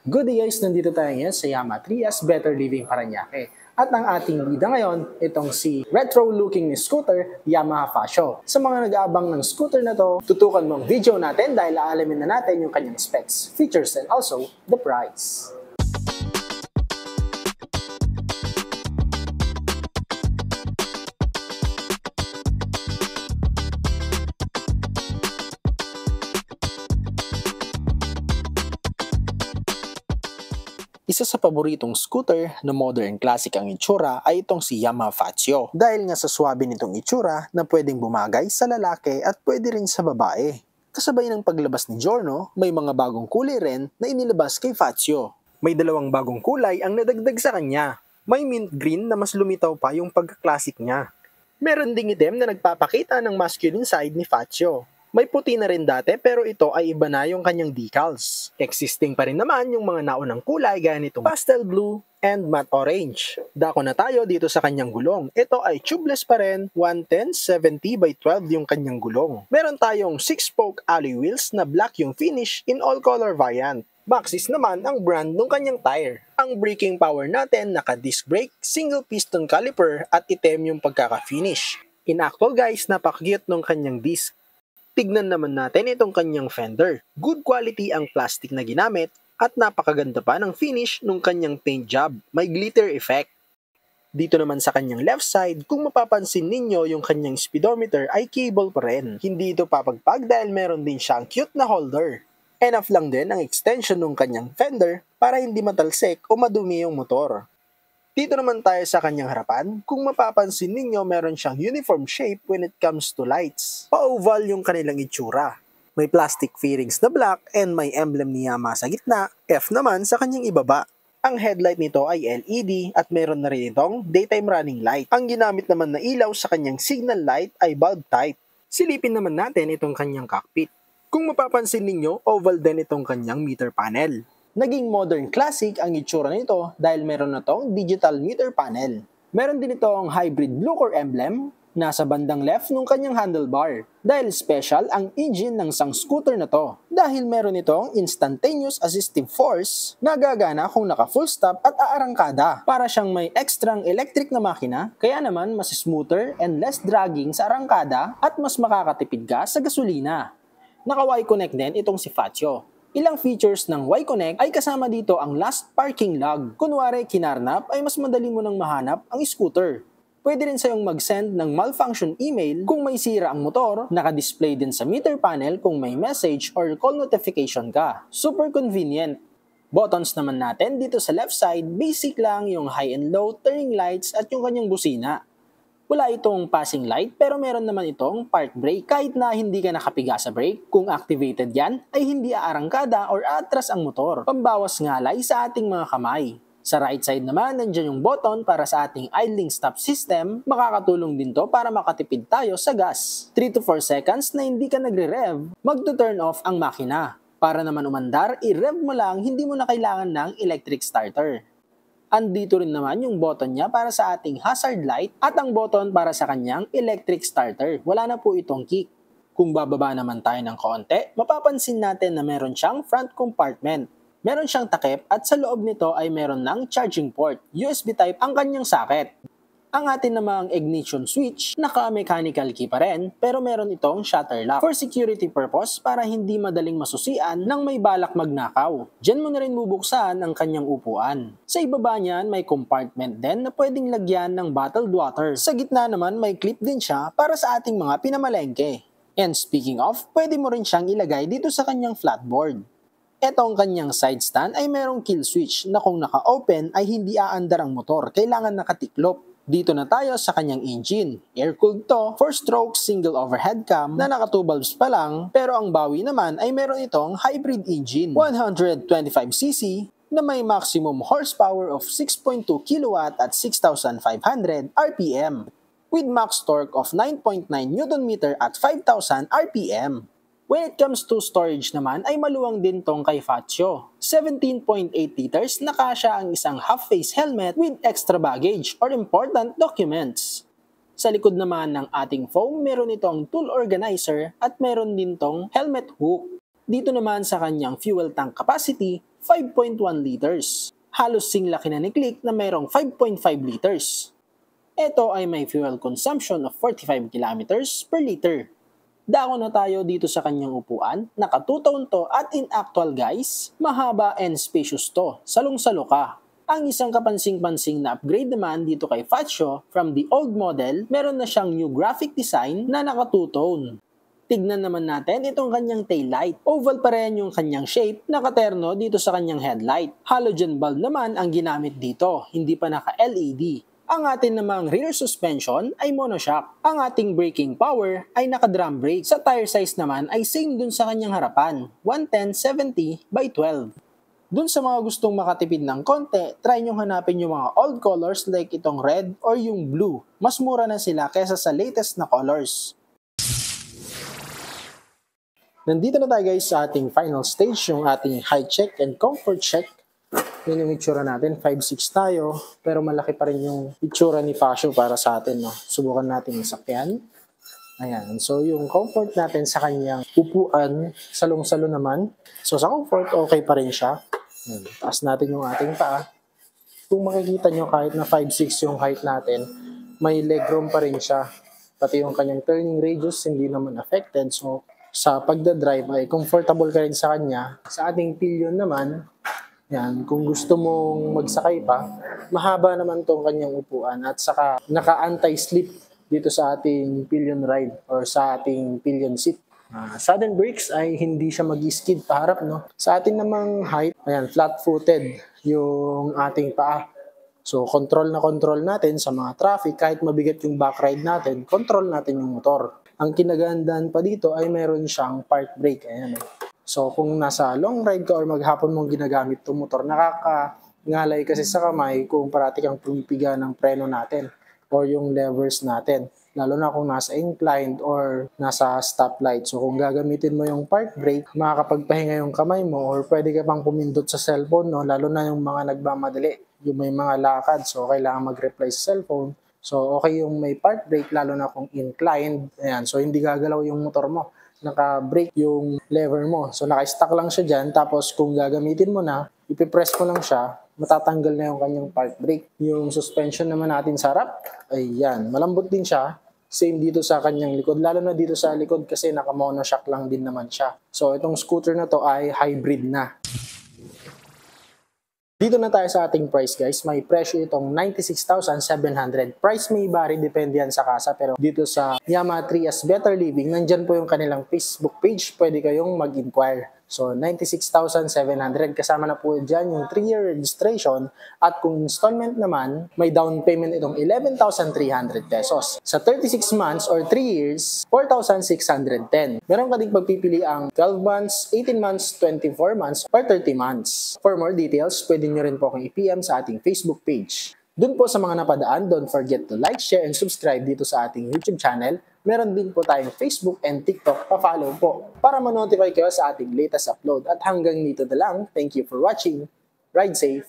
Good day guys, nandito tayo ngayon sa Yamaha Trias Better Living Parañaque. At ang ating bida ngayon, itong si retro-looking scooter Yamaha Fascio. Sa mga nag-aabang ng scooter na to, tutukan mo ang video natin dahil aalamin na natin yung kanyang specs, features, and also the price. Isa sa paboritong scooter na modern classic ang itsura ay itong si Yamaha Fascio. Dahil nga sa swabe nitong itsura na pwedeng bumagay sa lalaki at pwede rin sa babae. Kasabay ng paglabas ni Giorno, may mga bagong kulay rin na inilabas kay Fascio. May dalawang bagong kulay ang nadagdag sa kanya. May mint green na mas lumitaw pa yung pagka-classic niya. Meron ding item na nagpapakita ng masculine side ni Fascio. May puti na rin dati pero ito ay iba na yung kanyang decals. Existing pa rin naman yung mga naunang kulay gaya nitong pastel blue and matte orange. Dako na tayo dito sa kanyang gulong. Ito ay tubeless pa rin, 110/70/12 yung kanyang gulong. Meron tayong 6-spoke alloy wheels na black yung finish in all-color variant. Maxxis naman ang brand ng kanyang tire. Ang braking power natin naka-disc brake, single piston caliper at item yung pagkaka-finish. In actual guys, napaka-cute ng kanyang disc. Tignan naman natin itong kanyang fender. Good quality ang plastic na ginamit at napakaganda pa ng finish ng kanyang paint job. May glitter effect. Dito naman sa kanyang left side, kung mapapansin ninyo yung kanyang speedometer ay cable pa rin. Hindi ito papagpag dahil meron din siyang cute na holder. Enough lang din ang extension ng kanyang fender para hindi matalsik o madumi yung motor. Dito naman tayo sa kanyang harapan. Kung mapapansin ninyo, meron siyang uniform shape when it comes to lights. Pa-oval yung kanilang itsura. May plastic fairings na black and may emblem ni Yamaha sa gitna. F naman sa kanyang ibaba. Ang headlight nito ay LED at meron na rin itong daytime running light. Ang ginamit naman na ilaw sa kanyang signal light ay bulb type. Silipin naman natin itong kanyang cockpit. Kung mapapansin ninyo, oval din itong kanyang meter panel. Naging modern classic ang itsura nito dahil meron na tong digital meter panel. Meron din itong hybrid blue core emblem nasa bandang left ng kanyang handlebar. Dahil special ang engine ng isang scooter na to. Dahil meron itong instantaneous assistive force na gagana kung naka full stop at aarangkada. Para siyang may ekstrang electric na makina, kaya naman mas smoother and less dragging sa arangkada at mas makakatipid ka sa gasolina. Naka Y-Connect din itong si Fascio. Ilang features ng Y-Connect ay kasama dito ang last parking log. Kunwari kinarnap ay mas madali mo nang mahanap ang scooter. Pwede rin sayong mag-send ng malfunction email kung may sira ang motor, naka-display din sa meter panel kung may message or call notification ka. Super convenient. Buttons naman natin dito sa left side, basic lang yung high and low, turning lights at yung kanyang busina. Wala itong passing light pero meron naman itong park brake. Kahit na hindi ka nakapiga sa brake, kung activated yan ay hindi aarangkada or atras ang motor. Pambawas ngalay sa ating mga kamay. Sa right side naman, nandiyan yung button para sa ating idling stop system. Makakatulong din to para makatipid tayo sa gas. 3 to 4 seconds na hindi ka nagre-rev, magto-turn off ang makina. Para naman umandar, i-rev mo lang, hindi mo na kailangan ng electric starter. Andito rin naman yung button niya para sa ating hazard light at ang button para sa kanyang electric starter. Wala na po itong kick. Kung bababa naman tayo ng konti, mapapansin natin na meron siyang front compartment. Meron siyang takip at sa loob nito ay meron ng charging port. USB type ang kanyang socket. Ang atin namang ignition switch, naka-mechanical key pa rin, pero meron itong shutter lock for security purpose para hindi madaling masusian nang may balak magnakaw. Diyan mo na rin bubuksan ang kanyang upuan. Sa ibaba niyan, may compartment din na pwedeng lagyan ng bottled water. Sa gitna naman, may clip din siya para sa ating mga pinamalengke. And speaking of, pwede mo rin siyang ilagay dito sa kanyang flatboard. Etong kanyang side stand ay merong kill switch na kung naka-open ay hindi aandar ang motor, kailangan nakatiklop. Dito na tayo sa kanyang engine. Air-cooled to, 4-stroke single overhead cam na naka 2 bulbs pa lang, pero ang bawi naman ay meron itong hybrid engine. 125cc na may maximum horsepower of 6.2 kW at 6,500 RPM with max torque of 9.9 Nm at 5,000 RPM. When it comes to storage naman ay maluwang din tong kay Fascio. 17.8 liters na kasya ang isang half-face helmet with extra baggage or important documents. Sa likod naman ng ating foam, meron itong tool organizer at meron din tong helmet hook. Dito naman sa kanyang fuel tank capacity, 5.1 liters. Halos sing laki na ni Click na mayroong 5.5 liters. Ito ay may fuel consumption of 45 kilometers per liter. Dako na tayo dito sa kanyang upuan, naka 2-tone to at in actual guys, mahaba and spacious to, salong-salo ka. Ang isang kapansing-pansing na upgrade naman dito kay Faccio, from the old model, meron na siyang new graphic design na naka 2-tone. Tignan naman natin itong kanyang taillight. Oval pa rin yung kanyang shape, nakaterno dito sa kanyang headlight. Halogen bulb naman ang ginamit dito, hindi pa naka-LED. Ang atin namang rear suspension ay monoshock. Ang ating braking power ay naka-drum brake. Sa tire size naman ay same dun sa kanyang harapan, 110/70 by 12. Dun sa mga gustong makatipid ng konti, try nyo hanapin yung mga old colors like itong red or yung blue. Mas mura na sila kaysa sa latest na colors. Nandito na tayo guys sa ating final stage, yung ating height check and comfort check. Yan yung itsura natin, 5'6 tayo, pero malaki pa rin yung itsura ni Faccio para sa atin. No? Subukan natin yung sakyan. Ayan, so yung comfort natin sa kanyang upuan, salong-salo naman. So sa comfort, okay pa rin siya. Taas natin yung ating paa. Kung makikita nyo, kahit na 5'6 yung height natin, may legroom pa rin siya. Pati yung kanyang turning radius, hindi naman affected. So sa pagdadrive ay comfortable ka rin sa kanya. Sa ating pillion naman, yan, kung gusto mong magsakay pa, mahaba naman tong kanyang upuan at saka naka-anti-slip dito sa ating pillion ride or sa ating pillion seat. Sudden brakes ay hindi siya mag-skid paharap, no? Sa ating namang height, ayan, flat-footed yung ating paa. So, control na control natin sa mga traffic, kahit mabigat yung back ride natin, control natin yung motor. Ang kinagandaan pa dito ay meron siyang park brake, ayan. So, kung nasa long ride ka or maghapon mong ginagamit itong motor, nakaka-ngalay kasi sa kamay kung parati kang pumipiga ng preno natin or yung levers natin. Lalo na kung nasa inclined or nasa stoplight. So, kung gagamitin mo yung park brake, makakapagpahinga yung kamay mo or pwede ka pang pumindot sa cellphone, no? Lalo na yung mga nagmamadali, yung may mga lakad. So, kailangan mag-reply sa cellphone. So, okay yung may park brake, lalo na kung inclined. Ayan. So, hindi gagalaw yung motor mo. Naka-brake yung lever mo. So, naka-stuck lang siya dyan. Tapos, kung gagamitin mo na, ipipress mo lang siya, matatanggal na yung kanyang park brake. Yung suspension naman natin sa harap, ayan, malambot din siya. Same dito sa kanyang likod. Lalo na dito sa likod kasi naka-monoshock lang din naman siya. So, itong scooter na to ay hybrid na. Dito na tayo sa ating price guys. May presyo itong 96,700. Price may vary, depende yan sa kasa. Pero dito sa Yamaha 3S Better Living, nandyan po yung kanilang Facebook page. Pwede kayong mag-inquire. So, 96,700. Kasama na po dyan yung 3-year registration. At kung installment naman, may down payment itong 11,300 pesos. Sa 36 months or 3 years, 4,610. Meron ka ding pagpipili ang 12 months, 18 months, 24 months, or 30 months. For more details, pwede nyo rin po akong i-PM sa ating Facebook page. Dun po sa mga napadaan, don't forget to like, share, and subscribe dito sa ating YouTube channel. Meron din po tayong Facebook and TikTok, pa-follow po para ma-notify kayo sa ating latest upload. At hanggang dito na lang, thank you for watching. Ride safe!